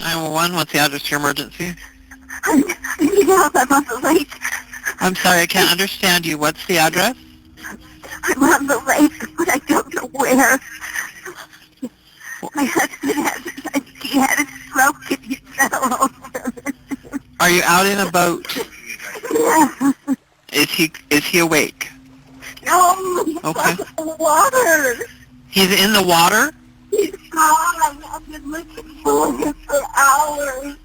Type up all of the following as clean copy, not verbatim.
911, what's the address to your emergency? I'm on the lake. I'm sorry, I can't understand you. What's the address? I'm on the lake, but I don't know where. My husband had a stroke and he fell over. Are you out in a boat? Yeah. Is he awake? No, he's Okay. in the water. He's in the water? He's gone. I've been looking for him for hours.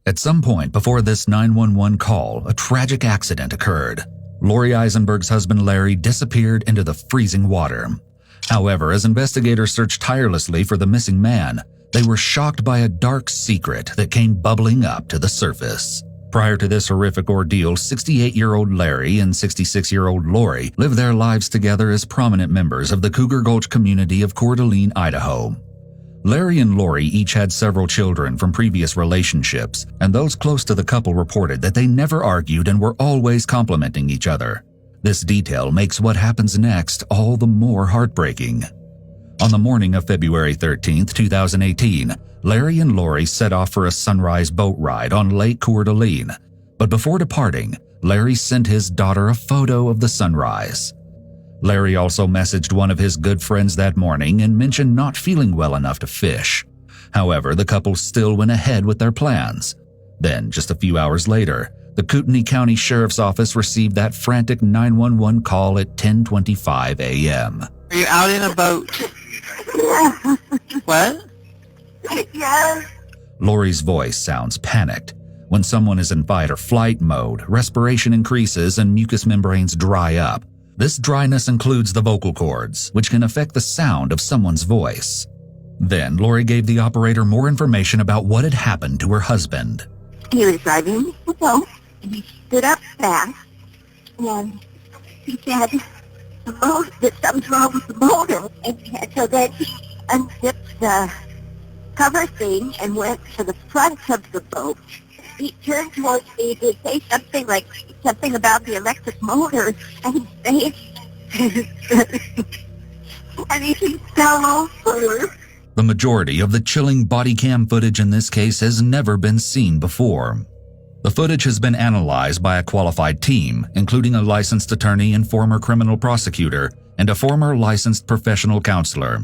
At some point before this 911 call, a tragic accident occurred. Lori Eisenberg's husband Larry disappeared into the freezing water. However, as investigators searched tirelessly for the missing man, they were shocked by a dark secret that came bubbling up to the surface. Prior to this horrific ordeal, 68-year-old Larry and 66-year-old Lori lived their lives together as prominent members of the Cougar Gulch community of Coeur d'Alene, Idaho. Larry and Lori each had several children from previous relationships, and those close to the couple reported that they never argued and were always complimenting each other. This detail makes what happens next all the more heartbreaking. On the morning of February 13, 2018, Larry and Lori set off for a sunrise boat ride on Lake Coeur d'Alene. But before departing, Larry sent his daughter a photo of the sunrise. Larry also messaged one of his good friends that morning and mentioned not feeling well enough to fish. However, the couple still went ahead with their plans. Then, just a few hours later, the Kootenai County Sheriff's Office received that frantic 911 call at 10:25 a.m. Are you out in a boat? Yeah. What? Yes. Lori's voice sounds panicked. When someone is in fight or flight mode, respiration increases and mucous membranes dry up. This dryness includes the vocal cords, which can affect the sound of someone's voice. Then Lori gave the operator more information about what had happened to her husband. He was driving the boat, and he stood up fast, and he said that something's wrong with the motor. And so then he unzipped the cover thing and went to the front of the boat. He turned towards me to say something about the electric motor, and he and he fell over. The majority of the chilling body cam footage in this case has never been seen before. The footage has been analyzed by a qualified team, including a licensed attorney and former criminal prosecutor, and a former licensed professional counselor.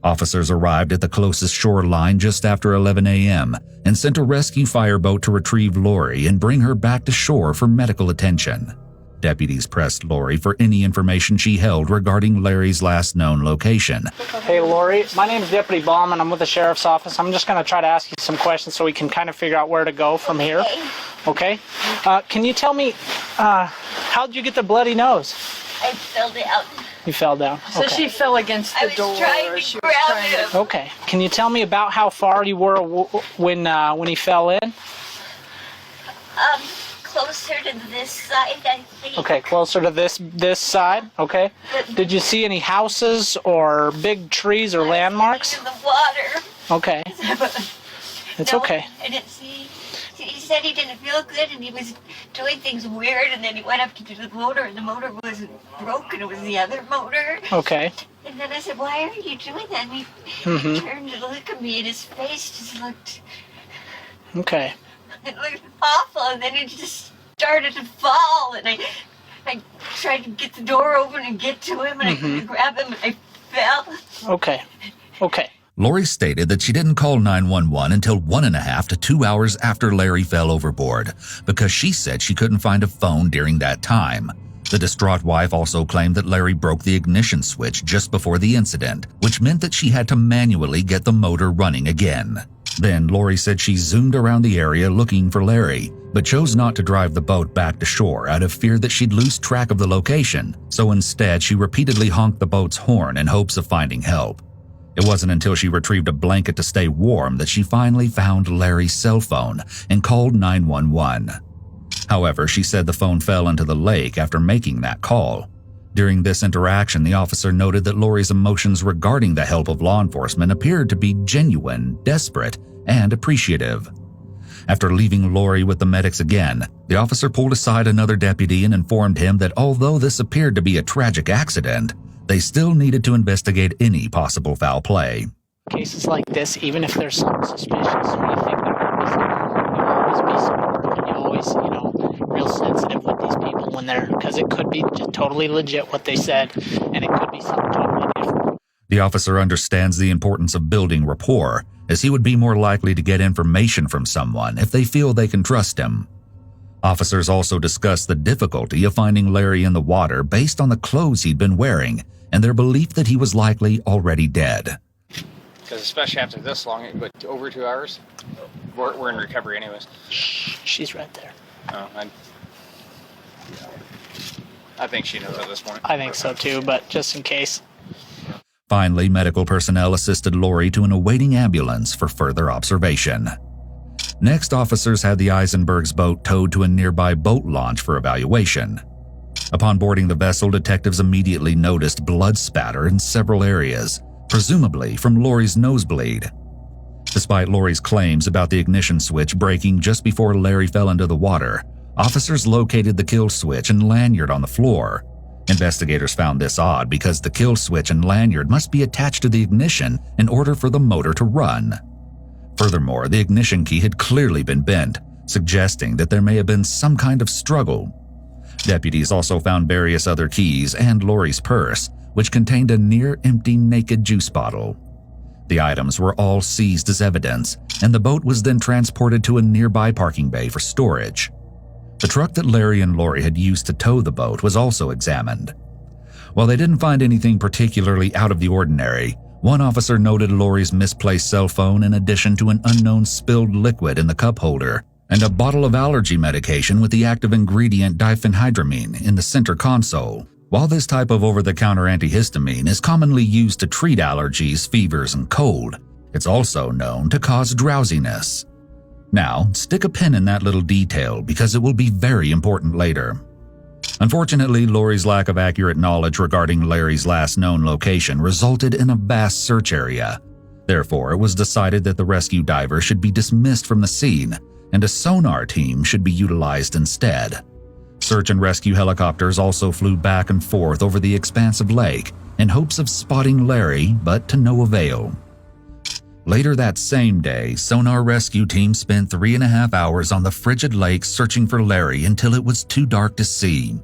Officers arrived at the closest shoreline just after 11 a.m. and sent a rescue fireboat to retrieve Lori and bring her back to shore for medical attention. Deputies pressed Lori for any information she held regarding Larry's last known location. Hey Lori, my name is Deputy Bauman. I'm with the Sheriff's Office. I'm just going to try to ask you some questions so we can kind of figure out where to go from here. Okay? Can you tell me, how did you get the bloody nose? I fell down. You fell down. So she fell against the door. I was trying to grab him. Okay. Can you tell me about how far you were when he fell in? Closer to this side, I think. Okay, closer to this side. Okay. Did you see any houses or big trees or landmarks? In the water. Okay. It's No, okay. I didn't see. He said he didn't feel good and he was doing things weird, and then he went up to do the motor and the motor wasn't broken, it was the other motor. Okay. And then I said, why are you doing that? And he turned to look at me and his face just looked, Okay. it looked awful, and then he just started to fall, and I tried to get the door open and get to him, and I couldn't grab him, and I fell. Okay. Okay. Lori stated that she didn't call 911 until 1.5 to 2 hours after Larry fell overboard because she said she couldn't find a phone during that time. The distraught wife also claimed that Larry broke the ignition switch just before the incident, which meant that she had to manually get the motor running again. Then Lori said she zoomed around the area looking for Larry, but chose not to drive the boat back to shore out of fear that she'd lose track of the location, so instead she repeatedly honked the boat's horn in hopes of finding help. It wasn't until she retrieved a blanket to stay warm that she finally found Larry's cell phone and called 911. However, she said the phone fell into the lake after making that call. During this interaction, the officer noted that Lori's emotions regarding the help of law enforcement appeared to be genuine, desperate, and appreciative. After leaving Lori with the medics again, the officer pulled aside another deputy and informed him that although this appeared to be a tragic accident, they still needed to investigate any possible foul play. cases like this, even if there's something suspicious or you think there might be something, you always be supportive and you always, real sensitive with these people when they're, because it could be just totally legit what they said, and it could be something totally different. The officer understands the importance of building rapport, as he would be more likely to get information from someone if they feel they can trust him. Officers also discuss the difficulty of finding Larry in the water based on the clothes he'd been wearing and their belief that he was likely already dead. Because especially after this long, but over 2 hours, we're in recovery anyways. She's right there. Oh, I think she knows at this point. I think so too, but just in case. Finally, medical personnel assisted Lori to an awaiting ambulance for further observation. Next, officers had the Eisenberg's boat towed to a nearby boat launch for evaluation. Upon boarding the vessel, detectives immediately noticed blood spatter in several areas, presumably from Lori's nosebleed. Despite Lori's claims about the ignition switch breaking just before Larry fell into the water, officers located the kill switch and lanyard on the floor. Investigators found this odd because the kill switch and lanyard must be attached to the ignition in order for the motor to run. Furthermore, the ignition key had clearly been bent, suggesting that there may have been some kind of struggle. Deputies also found various other keys and Lori's purse, which contained a near-empty naked juice bottle. The items were all seized as evidence, and the boat was then transported to a nearby parking bay for storage. The truck that Larry and Lori had used to tow the boat was also examined. While they didn't find anything particularly out of the ordinary, one officer noted Lori's misplaced cell phone in addition to an unknown spilled liquid in the cup holder and a bottle of allergy medication with the active ingredient diphenhydramine in the center console. While this type of over-the-counter antihistamine is commonly used to treat allergies, fevers, and cold, it's also known to cause drowsiness. Now, stick a pin in that little detail because it will be very important later. Unfortunately, Lori's lack of accurate knowledge regarding Larry's last known location resulted in a vast search area. Therefore, it was decided that the rescue diver should be dismissed from the scene and a sonar team should be utilized instead. Search and rescue helicopters also flew back and forth over the expansive lake in hopes of spotting Larry, but to no avail. Later that same day, sonar rescue team spent 3.5 hours on the frigid lake searching for Larry until it was too dark to see.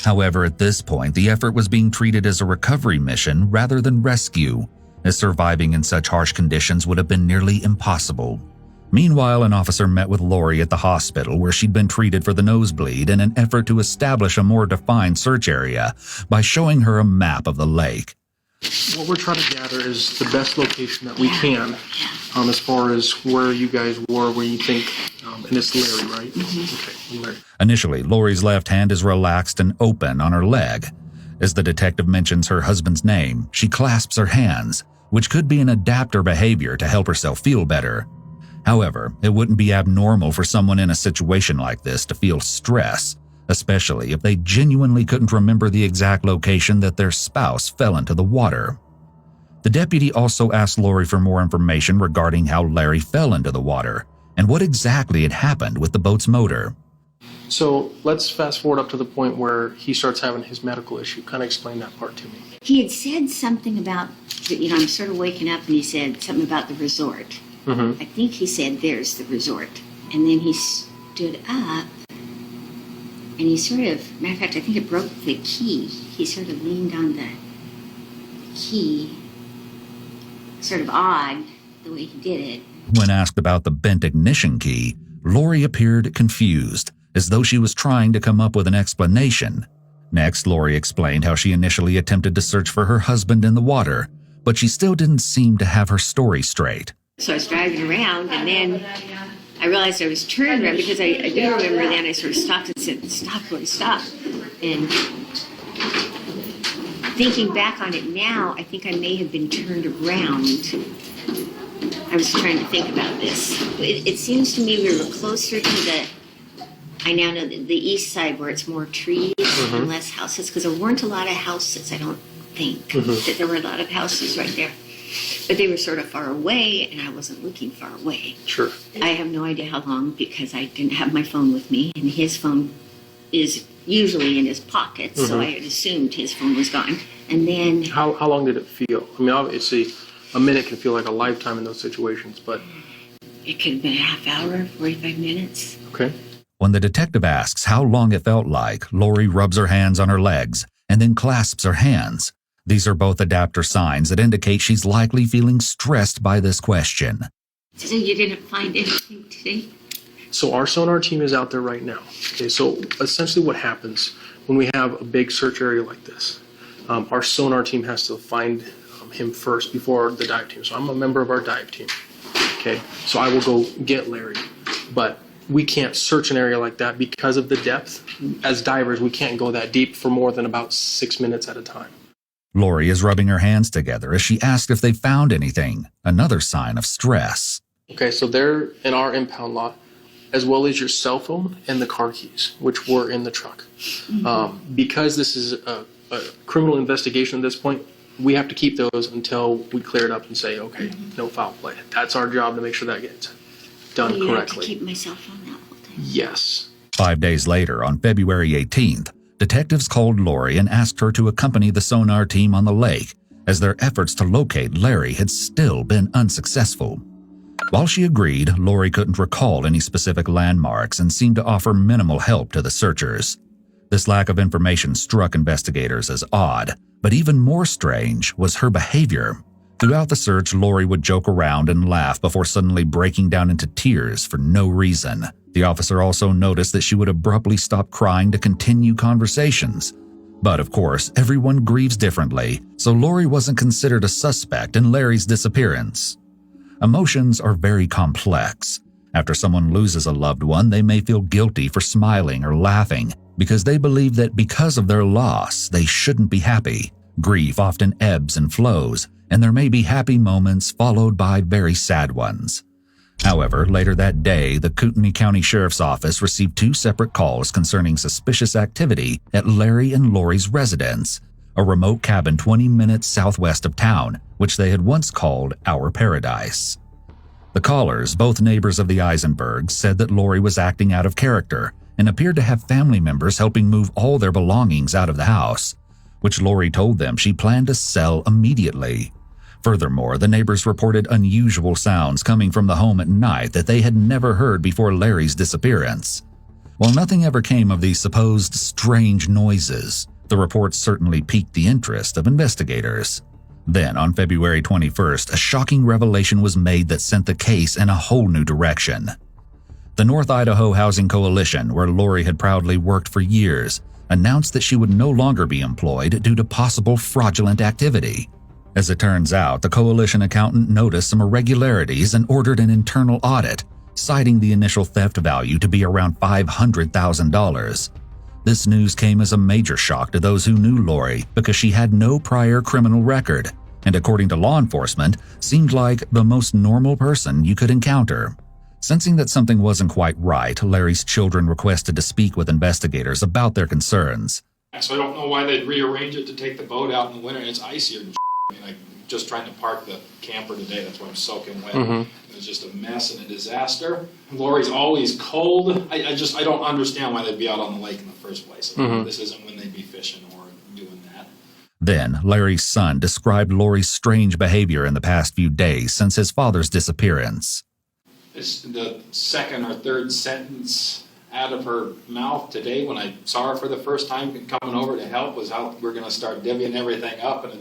However, at this point, the effort was being treated as a recovery mission rather than rescue, as surviving in such harsh conditions would have been nearly impossible. Meanwhile, an officer met with Lori at the hospital where she'd been treated for the nosebleed in an effort to establish a more defined search area by showing her a map of the lake. What we're trying to gather is the best location that we can as far as where you guys were, where you think, and it's Larry, right? Mm-hmm. Okay, Larry. Initially, Lori's left hand is relaxed and open on her leg. As the detective mentions her husband's name, she clasps her hands, which could be an adapter behavior to help herself feel better. However, it wouldn't be abnormal for someone in a situation like this to feel stress, especially if they genuinely couldn't remember the exact location that their spouse fell into the water. The deputy also asked Lori for more information regarding how Larry fell into the water and what exactly had happened with the boat's motor. So let's fast forward up to the point where he starts having his medical issue. Kind of explain that part to me. He had said something about, I'm sort of waking up, and he said something about the resort. Mm-hmm. I think he said, "There's the resort." And then he stood up, and he sort of, matter of fact, I think it broke the key. He sort of leaned on the key, sort of odd the way he did it. When asked about the bent ignition key, Lori appeared confused, as though she was trying to come up with an explanation. Next, Lori explained how she initially attempted to search for her husband in the water, but she still didn't seem to have her story straight. So I was driving around, and then I realized I was turned around because I do remember then I sort of stopped and said, "Stop, Lori, stop." And thinking back on it now, I think I may have been turned around. I was trying to think about this. It seems to me we were closer to I now know the east side where it's more trees and less houses, because there weren't a lot of houses, I don't think. That there were a lot of houses right there. But they were sort of far away, and I wasn't looking far away. Sure. I have no idea how long, because I didn't have my phone with me, and his phone is usually in his pocket, so I had assumed his phone was gone. And then... How long did it feel? I mean, obviously, a minute can feel like a lifetime in those situations, but... It could have been a half hour, 45 minutes. Okay. When the detective asks how long it felt like, Lori rubs her hands on her legs and then clasps her hands. These are both adapter signs that indicate she's likely feeling stressed by this question. So you didn't find anything today? So our sonar team is out there right now. Okay, so essentially what happens when we have a big search area like this, our sonar team has to find him first before the dive team. So I'm a member of our dive team. Okay, so I will go get Larry, but we can't search an area like that because of the depth. As divers, we can't go that deep for more than about 6 minutes at a time. Lori is rubbing her hands together as she asked if they found anything, another sign of stress. Okay, so they're in our impound lot, as well as your cell phone and the car keys, which were in the truck. Because this is a criminal investigation at this point, we have to keep those until we clear it up and say, okay, no foul play. That's our job to make sure that gets done You have to correctly. keep my cell phone that whole time. Yes. 5 days later, on February 18th, detectives called Lori and asked her to accompany the sonar team on the lake, as their efforts to locate Larry had still been unsuccessful. While she agreed, Lori couldn't recall any specific landmarks and seemed to offer minimal help to the searchers. This lack of information struck investigators as odd, but even more strange was her behavior. Throughout the search, Lori would joke around and laugh before suddenly breaking down into tears for no reason. The officer also noticed that she would abruptly stop crying to continue conversations. But of course, everyone grieves differently, so Lori wasn't considered a suspect in Larry's disappearance. Emotions are very complex. After someone loses a loved one, they may feel guilty for smiling or laughing because they believe that because of their loss, they shouldn't be happy. Grief often ebbs and flows, and there may be happy moments followed by very sad ones. However, later that day, the Kootenai County Sheriff's Office received 2 separate calls concerning suspicious activity at Larry and Lori's residence, a remote cabin 20 minutes southwest of town, which they had once called Our Paradise. The callers, both neighbors of the Eisenbergs, said that Lori was acting out of character and appeared to have family members helping move all their belongings out of the house, which Lori told them she planned to sell immediately. Furthermore, the neighbors reported unusual sounds coming from the home at night that they had never heard before Larry's disappearance. While nothing ever came of these supposed strange noises, the reports certainly piqued the interest of investigators. Then, on February 21st, a shocking revelation was made that sent the case in a whole new direction. The North Idaho Housing Coalition, where Lori had proudly worked for years, announced that she would no longer be employed due to possible fraudulent activity. As it turns out, the coalition accountant noticed some irregularities and ordered an internal audit, citing the initial theft value to be around $500,000. This news came as a major shock to those who knew Lori because she had no prior criminal record, and according to law enforcement, seemed like the most normal person you could encounter. Sensing that something wasn't quite right, Larry's children requested to speak with investigators about their concerns. So I don't know why they'd rearrange it to take the boat out in the winter. It's icier than I mean, I'm just trying to park the camper today. That's why I'm soaking wet. It was just a mess and a disaster. Lori's always cold. I don't understand why they'd be out on the lake in the first place. This isn't when they'd be fishing or doing that. Then, Larry's son described Lori's strange behavior in the past few days since his father's disappearance. It's the second or third sentence out of her mouth today when I saw her for the first time coming over to help was how we're going to start divvying everything up, and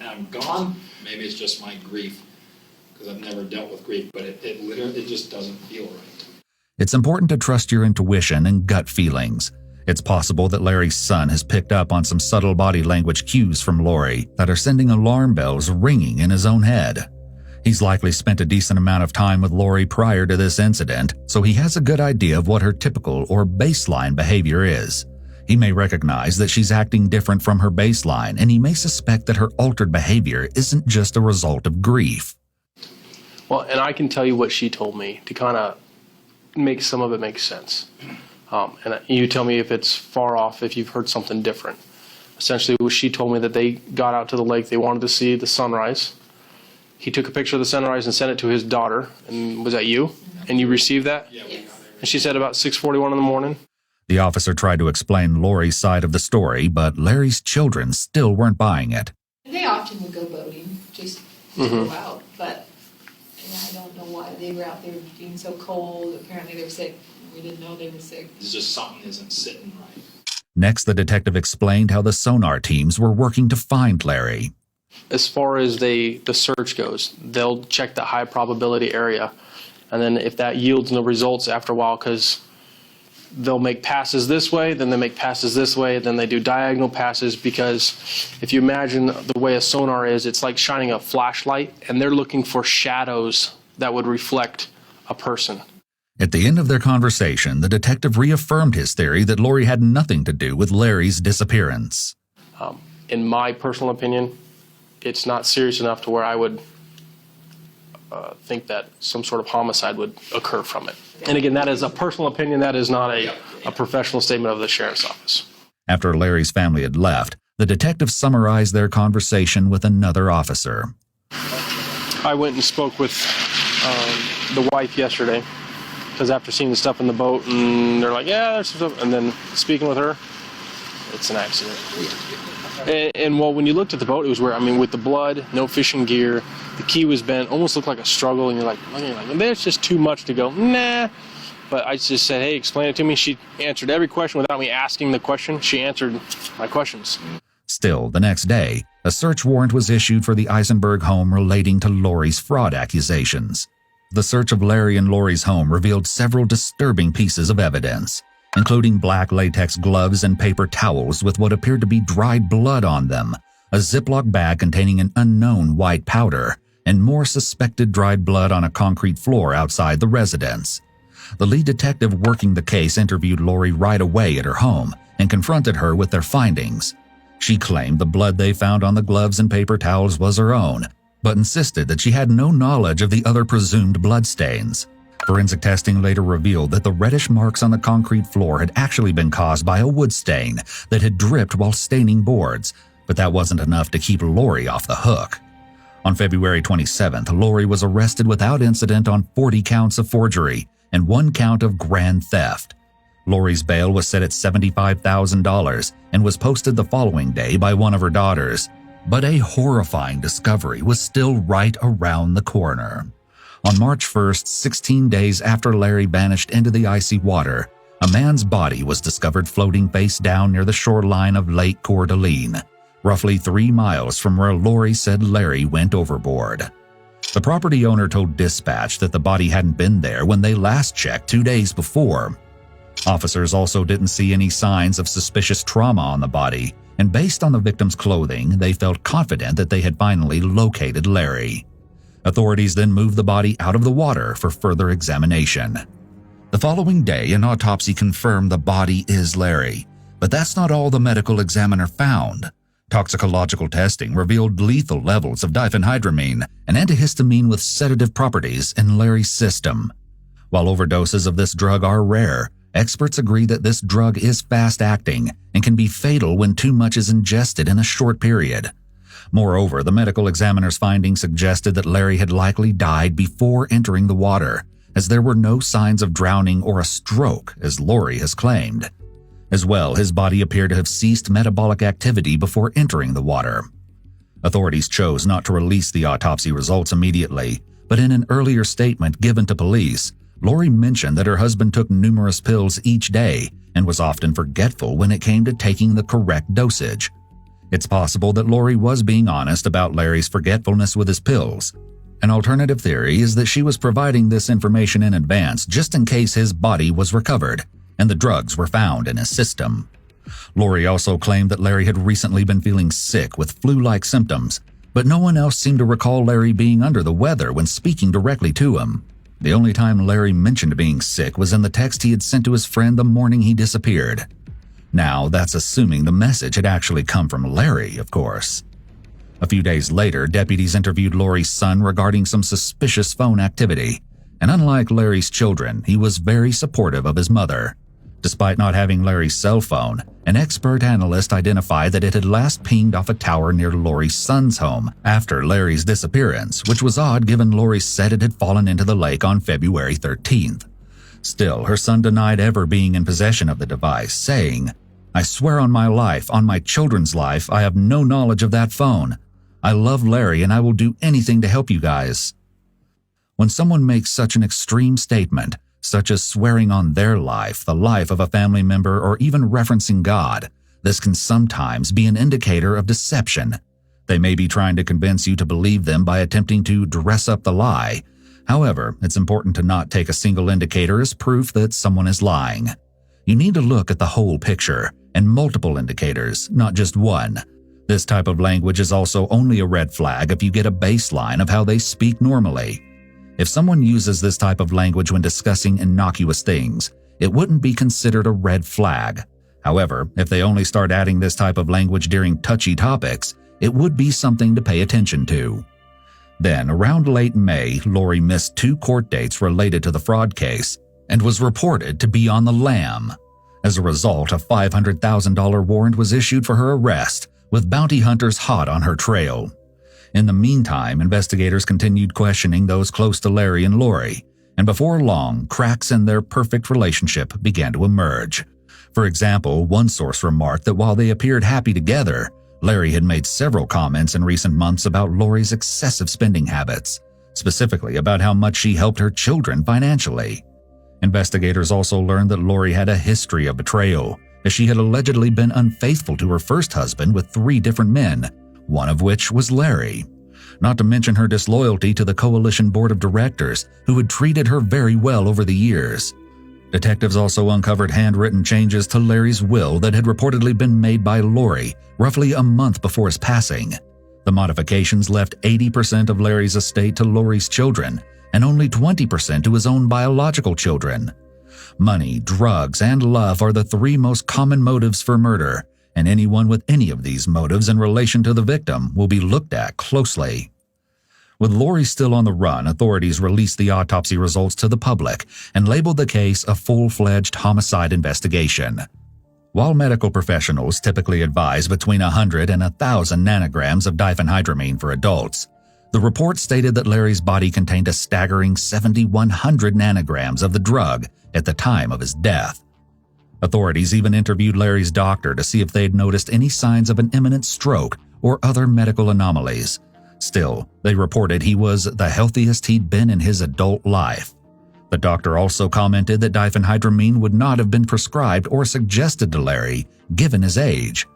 I'm gone. Maybe it's just my grief because I've never dealt with grief, but it literally just doesn't feel right. It's important to trust your intuition and gut feelings. It's possible that Larry's son has picked up on some subtle body language cues from Lori that are sending alarm bells ringing in his own head. He's likely spent a decent amount of time with Lori prior to this incident, so he has a good idea of what her typical or baseline behavior is. He may recognize that she's acting different from her baseline, and he may suspect that her altered behavior isn't just a result of grief. Well, and I can tell you what she told me to kind of make some of it make sense. And you tell me if it's far off, if you've heard something different. Essentially, she told me that they got out to the lake, they wanted to see the sunrise. He took a picture of the sunrise and sent it to his daughter. And was that you? And you received that? Yeah, we got there. And she said about 6:41 in the morning? The officer tried to explain Lori's side of the story, but Larry's children still weren't buying it. They often would go boating, just to go out. But I don't know why they were out there being so cold. Apparently they were sick. We didn't know they were sick. It's just something isn't sitting right. Next, the detective explained how the sonar teams were working to find Larry. As far as the search goes, they'll check the high probability area. And then if that yields no results after a while, because they'll make passes this way, then they make passes this way, then they do diagonal passes, because if you imagine the way a sonar is, it's like shining a flashlight, and they're looking for shadows that would reflect a person. At the end of their conversation, the detective reaffirmed his theory that Lori had nothing to do with Larry's disappearance. In my personal opinion, it's not serious enough to where I would think that some sort of homicide would occur from it. And again, that is a personal opinion. That is not a professional statement of the sheriff's office. After Larry's family had left, the detective summarized their conversation with another officer. I went and spoke with the wife yesterday, because after seeing the stuff in the boat, and they're like, yeah, there's some stuff, and then speaking with her, it's an accident. And well, when you looked at the boat, it was where, with the blood, no fishing gear, the key was bent, almost looked like a struggle, and you're like, there's just too much to go, nah. But I just said, hey, explain it to me. She answered every question without me asking the question. She answered my questions. Still, the next day, a search warrant was issued for the Eisenberg home relating to Lori's fraud accusations. The search of Larry and Lori's home revealed several disturbing pieces of evidence, including black latex gloves and paper towels with what appeared to be dried blood on them, a Ziploc bag containing an unknown white powder, and more suspected dried blood on a concrete floor outside the residence. The lead detective working the case interviewed Lori right away at her home and confronted her with their findings. She claimed the blood they found on the gloves and paper towels was her own, but insisted that she had no knowledge of the other presumed bloodstains. Forensic testing later revealed that the reddish marks on the concrete floor had actually been caused by a wood stain that had dripped while staining boards, but that wasn't enough to keep Lori off the hook. On February 27th, Lori was arrested without incident on 40 counts of forgery and 1 count of grand theft. Lori's bail was set at $75,000 and was posted the following day by one of her daughters. But a horrifying discovery was still right around the corner. On March 1st, 16 days after Larry vanished into the icy water, a man's body was discovered floating face down near the shoreline of Lake Coeur d'Alene, roughly 3 miles from where Lori said Larry went overboard. The property owner told dispatch that the body hadn't been there when they last checked 2 days before. Officers also didn't see any signs of suspicious trauma on the body, and based on the victim's clothing, they felt confident that they had finally located Larry. Authorities then moved the body out of the water for further examination. The following day, an autopsy confirmed the body is Larry, but that's not all the medical examiner found. Toxicological testing revealed lethal levels of diphenhydramine, an antihistamine with sedative properties, in Larry's system. While overdoses of this drug are rare, experts agree that this drug is fast-acting and can be fatal when too much is ingested in a short period. Moreover, the medical examiner's findings suggested that Larry had likely died before entering the water, as there were no signs of drowning or a stroke, as Lori has claimed. As well, his body appeared to have ceased metabolic activity before entering the water. Authorities chose not to release the autopsy results immediately, but in an earlier statement given to police, Lori mentioned that her husband took numerous pills each day and was often forgetful when it came to taking the correct dosage. It's possible that Lori was being honest about Larry's forgetfulness with his pills. An alternative theory is that she was providing this information in advance just in case his body was recovered and the drugs were found in his system. Lori also claimed that Larry had recently been feeling sick with flu-like symptoms, but no one else seemed to recall Larry being under the weather when speaking directly to him. The only time Larry mentioned being sick was in the text he had sent to his friend the morning he disappeared. Now, that's assuming the message had actually come from Larry, of course. A few days later, deputies interviewed Lori's son regarding some suspicious phone activity, and unlike Larry's children, he was very supportive of his mother. Despite not having Larry's cell phone, an expert analyst identified that it had last pinged off a tower near Lori's son's home after Larry's disappearance, which was odd given Lori said it had fallen into the lake on February 13th. Still, her son denied ever being in possession of the device, saying, "I swear on my life, on my children's life, I have no knowledge of that phone. I love Larry and I will do anything to help you guys. When someone makes such an extreme statement, such as swearing on their life, the life of a family member, or even referencing God, this can sometimes be an indicator of deception. They may be trying to convince you to believe them by attempting to dress up the lie. However, it's important to not take a single indicator as proof that someone is lying. You need to look at the whole picture and multiple indicators, not just one. This type of language is also only a red flag if you get a baseline of how they speak normally. If someone uses this type of language when discussing innocuous things, it wouldn't be considered a red flag. However, if they only start adding this type of language during touchy topics, it would be something to pay attention to. Then, around late May, Lori missed 2 court dates related to the fraud case and was reported to be on the lam. As a result, a $500,000 warrant was issued for her arrest, with bounty hunters hot on her trail. In the meantime, investigators continued questioning those close to Larry and Lori, and before long, cracks in their perfect relationship began to emerge. For example, one source remarked that while they appeared happy together, Larry had made several comments in recent months about Lori's excessive spending habits, specifically about how much she helped her children financially. Investigators also learned that Lori had a history of betrayal, as she had allegedly been unfaithful to her first husband with 3 different men, one of which was Larry. Not to mention her disloyalty to the coalition board of directors, who had treated her very well over the years. Detectives also uncovered handwritten changes to Larry's will that had reportedly been made by Lori roughly a month before his passing. The modifications left 80% of Larry's estate to Lori's children and only 20% to his own biological children. Money, drugs, and love are the 3 most common motives for murder, and anyone with any of these motives in relation to the victim will be looked at closely. With Lori still on the run, authorities released the autopsy results to the public and labeled the case a full-fledged homicide investigation. While medical professionals typically advise between 100 and 1,000 nanograms of diphenhydramine for adults, the report stated that Larry's body contained a staggering 7,100 nanograms of the drug at the time of his death. Authorities even interviewed Larry's doctor to see if they had noticed any signs of an imminent stroke or other medical anomalies. Still, they reported he was the healthiest he'd been in his adult life. The doctor also commented that diphenhydramine would not have been prescribed or suggested to Larry, given his age.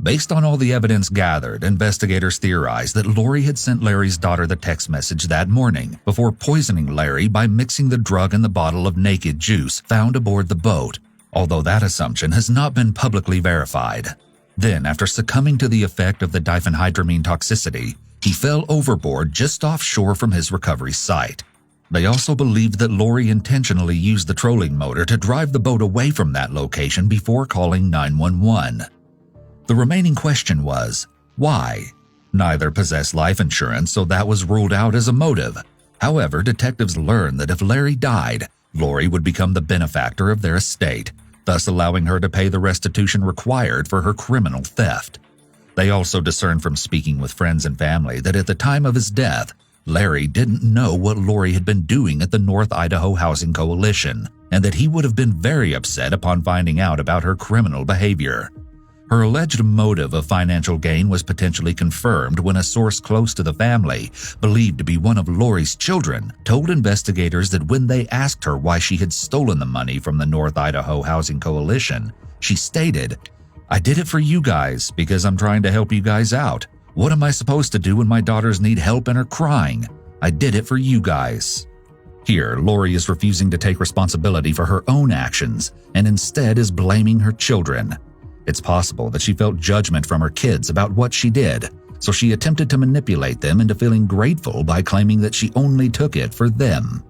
Based on all the evidence gathered, investigators theorized that Lori had sent Larry's daughter the text message that morning before poisoning Larry by mixing the drug in the bottle of naked juice found aboard the boat, although that assumption has not been publicly verified. Then, after succumbing to the effect of the diphenhydramine toxicity, he fell overboard just offshore from his recovery site. They also believed that Lori intentionally used the trolling motor to drive the boat away from that location before calling 911. The remaining question was, why? Neither possessed life insurance, so that was ruled out as a motive. However, detectives learned that if Larry died, Lori would become the benefactor of their estate, thus allowing her to pay the restitution required for her criminal theft. They also discerned from speaking with friends and family that at the time of his death, Larry didn't know what Lori had been doing at the North Idaho Housing Coalition, and that he would have been very upset upon finding out about her criminal behavior. Her alleged motive of financial gain was potentially confirmed when a source close to the family, believed to be one of Lori's children, told investigators that when they asked her why she had stolen the money from the North Idaho Housing Coalition, she stated, "I did it for you guys because I'm trying to help you guys out. What am I supposed to do when my daughters need help and are crying? I did it for you guys." Here, Lori is refusing to take responsibility for her own actions and instead is blaming her children. It's possible that she felt judgment from her kids about what she did, so she attempted to manipulate them into feeling grateful by claiming that she only took it for them.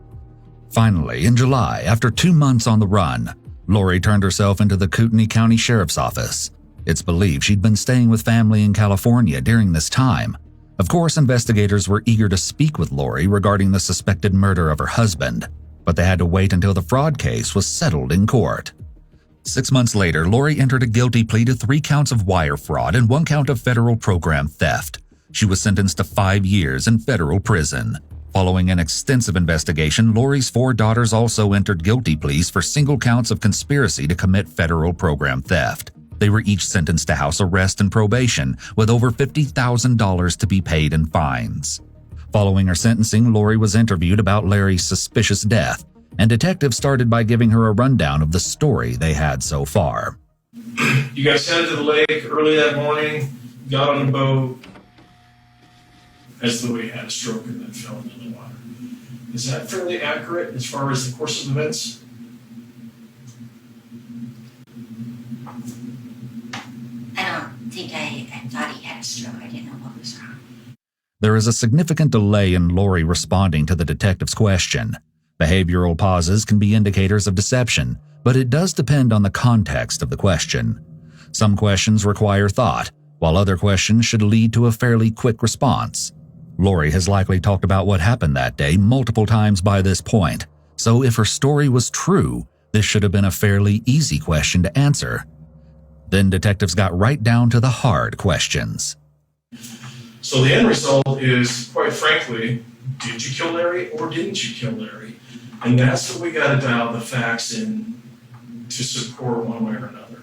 Finally, in July, after 2 months on the run, Lori turned herself into the Kootenai County Sheriff's Office. It's believed she'd been staying with family in California during this time. Of course, investigators were eager to speak with Lori regarding the suspected murder of her husband, but they had to wait until the fraud case was settled in court. 6 months later, Lori entered a guilty plea to 3 counts of wire fraud and 1 count of federal program theft. She was sentenced to 5 years in federal prison. Following an extensive investigation, Lori's 4 daughters also entered guilty pleas for single counts of conspiracy to commit federal program theft. They were each sentenced to house arrest and probation, with over $50,000 to be paid in fines. Following her sentencing, Lori was interviewed about Larry's suspicious death, and detectives started by giving her a rundown of the story they had so far. You guys headed to the lake early that morning, got on the boat, as though he had a stroke and then fell into the water. Is that fairly accurate as far as the course of events? I don't think I thought he had a stroke. I didn't know what was wrong. There is a significant delay in Lori responding to the detective's question. Behavioral pauses can be indicators of deception, but it does depend on the context of the question. Some questions require thought, while other questions should lead to a fairly quick response. Lori has likely talked about what happened that day multiple times by this point, so if her story was true, this should have been a fairly easy question to answer. Then detectives got right down to the hard questions. So the end result is, quite frankly, did you kill Larry or didn't you kill Larry? And that's what we got to dial the facts in to support one way or another.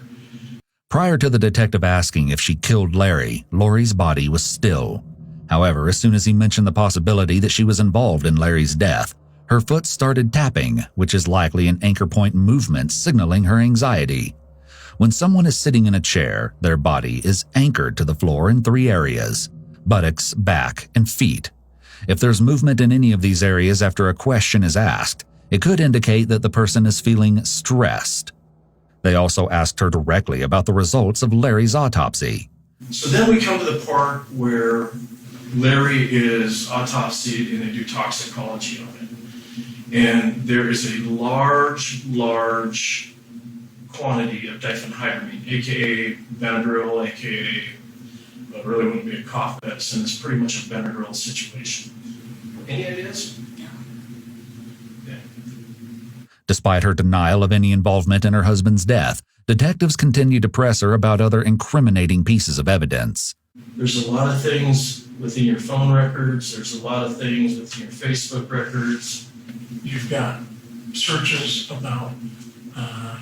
Prior to the detective asking if she killed Larry, Lori's body was still. However, as soon as he mentioned the possibility that she was involved in Larry's death, her foot started tapping, which is likely an anchor point movement signaling her anxiety. When someone is sitting in a chair, their body is anchored to the floor in 3 areas: buttocks, back, and feet. If there's movement in any of these areas after a question is asked, it could indicate that the person is feeling stressed. They also asked her directly about the results of Larry's autopsy. So then we come to the part where Larry is autopsied and they do toxicology on it. And there is a large quantity of diphenhydramine, aka Benadryl, aka, well, it really wouldn't be a cough medicine, it's pretty much a Benadryl situation. Any ideas? Yeah. Despite her denial of any involvement in her husband's death, detectives continued to press her about other incriminating pieces of evidence. There's a lot of things within your phone records, there's a lot of things within your Facebook records. You've got searches about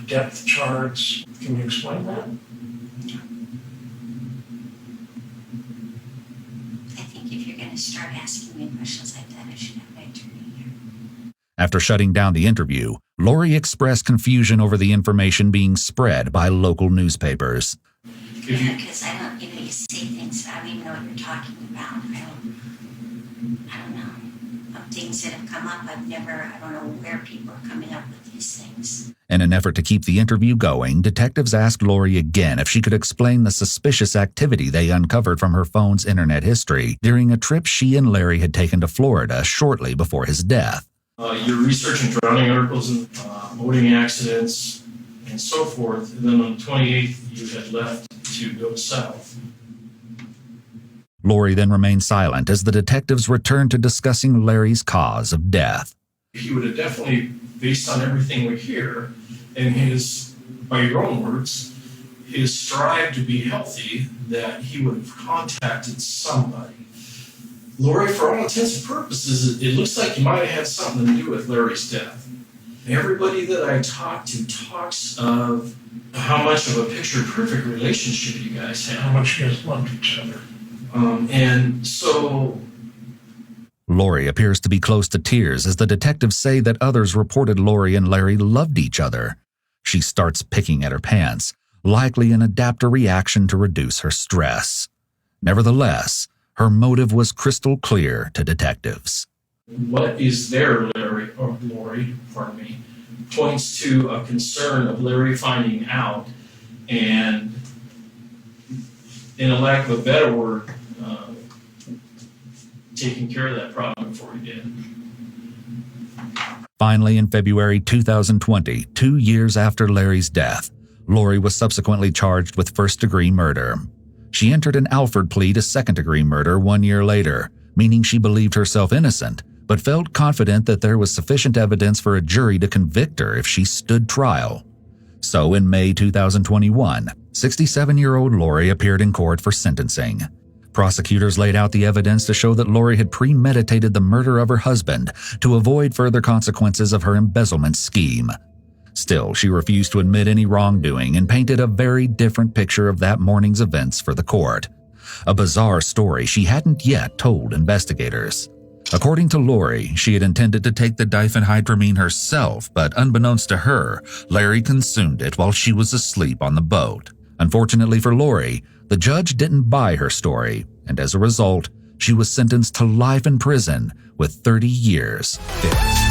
depth charts. Can you explain that? I think if you're going to start asking me questions like that, I should have my attorney here. After shutting down the interview, Lori expressed confusion over the information being spread by local newspapers. Yeah, because I don't, you say things, I don't even know what you're talking about. I don't know. Things that have come up, I don't know where people are coming up with these things. In an effort to keep the interview going, detectives asked Lori again if she could explain the suspicious activity they uncovered from her phone's internet history during a trip she and Larry had taken to Florida shortly before his death. You're researching drowning articles and boating accidents and so forth, and then on the 28th you had left to go south. Lori then remained silent as the detectives returned to discussing Larry's cause of death. He would have definitely, based on everything we hear, and his, by your own words, his strive to be healthy, that he would have contacted somebody. Lori, for all intents and purposes, it looks like you might have had something to do with Larry's death. Everybody that I talk to talks of how much of a picture-perfect relationship you guys had. How much you guys loved each other. And so... Lori appears to be close to tears as the detectives say that others reported Lori and Larry loved each other. She starts picking at her pants, likely an adapter reaction to reduce her stress. Nevertheless, her motive was crystal clear to detectives. What is there, Lori, points to a concern of Larry finding out and, in a lack of a better word, taking care of that problem before he did. Finally, in February 2020, 2 years after Larry's death, Lori was subsequently charged with first-degree murder. She entered an Alford plea to second-degree murder 1 year later, meaning she believed herself innocent, but felt confident that there was sufficient evidence for a jury to convict her if she stood trial. So in May 2021, 67-year-old Lori appeared in court for sentencing. Prosecutors laid out the evidence to show that Lori had premeditated the murder of her husband to avoid further consequences of her embezzlement scheme. Still, she refused to admit any wrongdoing and painted a very different picture of that morning's events for the court. A bizarre story she hadn't yet told investigators. According to Lori, she had intended to take the diphenhydramine herself, but unbeknownst to her, Larry consumed it while she was asleep on the boat. Unfortunately for Lori, the judge didn't buy her story, and as a result, she was sentenced to life in prison with 30 years fixed.